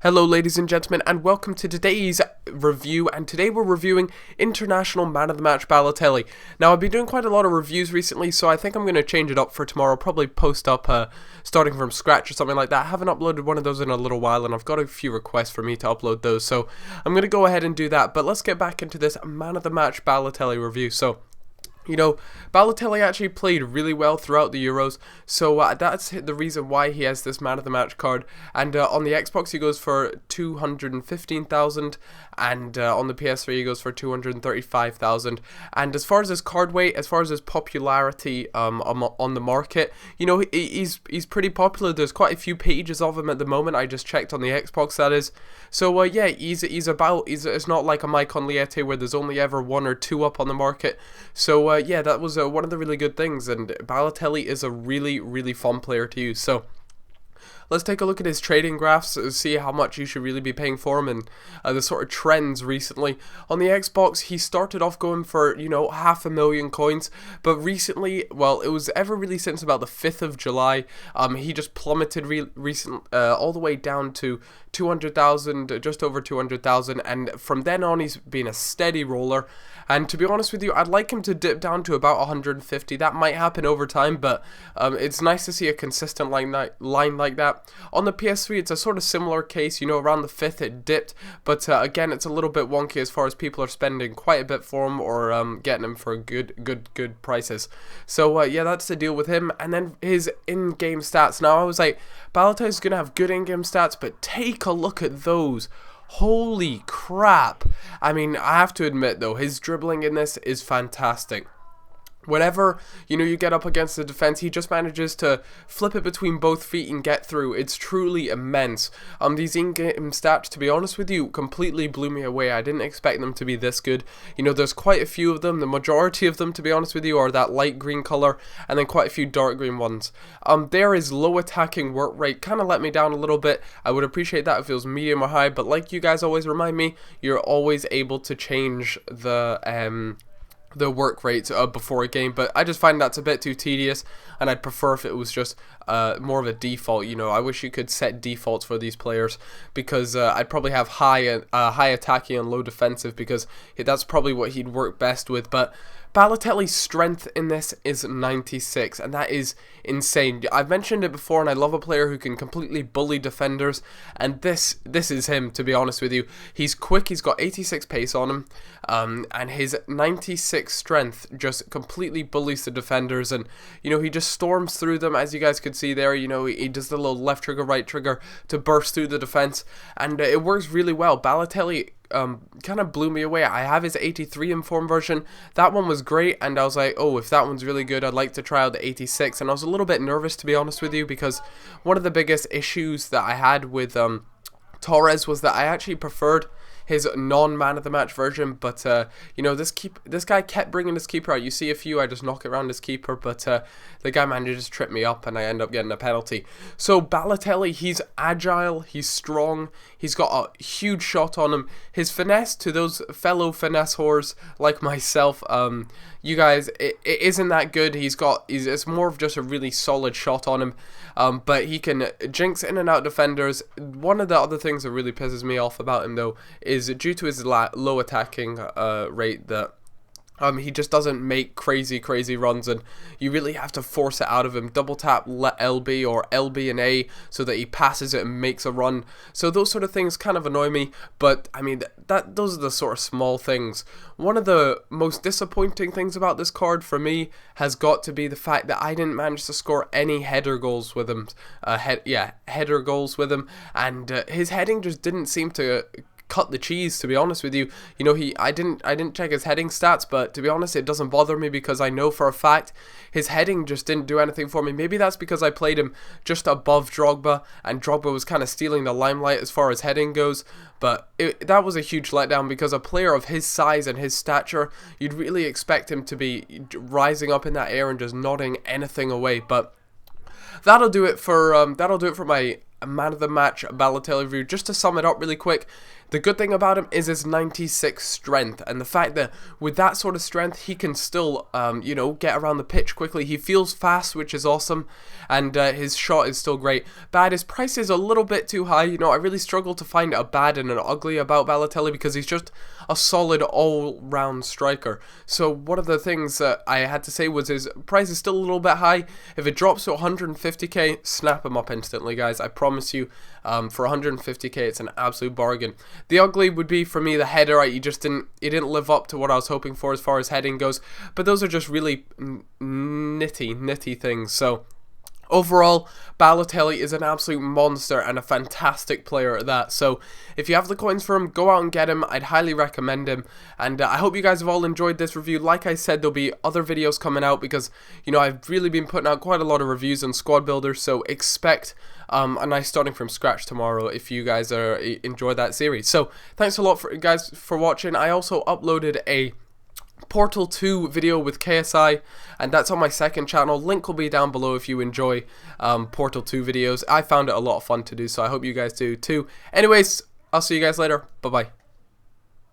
Hello ladies and gentlemen, and welcome to today's review, and today we're reviewing International Man of the Match Balotelli. Now, I've been doing quite a lot of reviews recently, so I think I'm going to change it up for tomorrow, probably post up starting from scratch or something like that. I haven't uploaded one of those in a little while, and I've got a few requests for me to upload those, so I'm going to go ahead and do that. But let's get back into this Man of the Match Balotelli review. So, Balotelli actually played really well throughout the Euros, so that's the reason why he has this Man of the Match card. And on the Xbox he goes for 215,000, and on the PS3 he goes for 235,000. And as far as his card weight, as far as his popularity on the market, he's pretty popular. There's quite a few pages of him at the moment. I just checked on the Xbox, that is. So yeah, it's not like a Maicon Liete where there's only ever one or two up on the market. So yeah, that was one of the really good things, and Balotelli is a really, really fun player to use. So let's take a look at his trading graphs to see how much you should really be paying for him and the sort of trends recently. On the Xbox, he started off going for, 500,000 coins, but recently, well, it was ever really since about the 5th of July, he just plummeted all the way down to 200,000, just over 200,000, and from then on he's been a steady roller. And to be honest with you, I'd like him to dip down to about 150. That might happen over time, but it's nice to see a consistent line like that. On the PS3, it's a sort of similar case. Around the 5th it dipped, but again, it's a little bit wonky as far as people are spending quite a bit for him or getting him for good prices. So yeah, that's the deal with him. And then his in-game stats. Now, I was like, Balotelli's going to have good in-game stats, but take a look at those. Holy crap. I mean, I have to admit though, his dribbling in this is fantastic. Whenever, you get up against the defense, he just manages to flip it between both feet and get through. It's truly immense. These in-game stats, to be honest with you, completely blew me away. I didn't expect them to be this good. There's quite a few of them. The majority of them, to be honest with you, are that light green color, and then quite a few dark green ones. There is low attacking work rate. Kind of let me down a little bit. I would appreciate that if it was medium or high, but like you guys always remind me, you're always able to change the work rate before a game, but I just find that's a bit too tedious, and I'd prefer if it was just more of a default. I wish you could set defaults for these players, because I'd probably have high attacking and low defensive, because that's probably what he'd work best with. But Balotelli's strength in this is 96, and that is insane. I've mentioned it before, and I love a player who can completely bully defenders, and this is him, to be honest with you. He's quick, he's got 86 pace on him, and his 96 strength just completely bullies the defenders, and he just storms through them, as you guys could see there. He does the little left trigger, right trigger to burst through the defense, and it works really well. Balotelli kind of blew me away. I have his 83 inform version. That one was great, and I was like, oh, if that one's really good, I'd like to try out the 86. And I was a little bit nervous, to be honest with you, because one of the biggest issues that I had with Torres was that I actually preferred his non-man of the match version, but this guy kept bringing his keeper out. You see a few, I just knock it around his keeper, but the guy manages to trip me up, and I end up getting a penalty. So Balotelli, he's agile, he's strong, he's got a huge shot on him. His finesse, to those fellow finesse whores like myself, you guys, it isn't that good. It's more of just a really solid shot on him, but he can jinx in and out defenders. One of the other things that really pisses me off about him though is due to his low attacking rate, that he just doesn't make crazy runs, and you really have to force it out of him. Double tap LB or LB and A so that he passes it and makes a run. So those sort of things kind of annoy me, but I mean, those are the sort of small things. One of the most disappointing things about this card for me has got to be the fact that I didn't manage to score any header goals with him. Header goals with him, and his heading just didn't seem to cut the cheese, to be honest with you. I didn't check his heading stats, but to be honest, it doesn't bother me, because I know for a fact his heading just didn't do anything for me. Maybe that's because I played him just above Drogba, and Drogba was kind of stealing the limelight as far as heading goes, but that was a huge letdown, because a player of his size and his stature, you'd really expect him to be rising up in that air and just nodding anything away. But that'll do it for my Man of the Match Balotelli review. Just to sum it up really quick, The good thing about him is his 96 strength, and the fact that with that sort of strength, he can still, you know, get around the pitch quickly. He feels fast, which is awesome, and his shot is still great. Bad, his price is a little bit too high. You know, I really struggle to find a bad and an ugly about Balotelli because he's just a solid all-round striker. So one of the things that I had to say was his price is still a little bit high. If it drops to 150k, snap him up instantly, guys. I promise you, for 150k, it's an absolute bargain. The ugly would be for me the header. He didn't live up to what I was hoping for as far as heading goes. But those are just really nitty things. So overall, Balotelli is an absolute monster and a fantastic player at that. So if you have the coins for him, go out and get him. I'd highly recommend him. And I hope you guys have all enjoyed this review. Like I said, there'll be other videos coming out because, you know, I've really been putting out quite a lot of reviews on squad builders. So expect a nice starting from scratch tomorrow if you guys enjoy that series. So thanks a lot guys for watching. I also uploaded a Portal 2 video with KSI, and that's on my second channel. Link will be down below if you enjoy Portal 2 videos. I found it a lot of fun to do, so I hope you guys do too. Anyways, I'll see you guys later. Bye bye.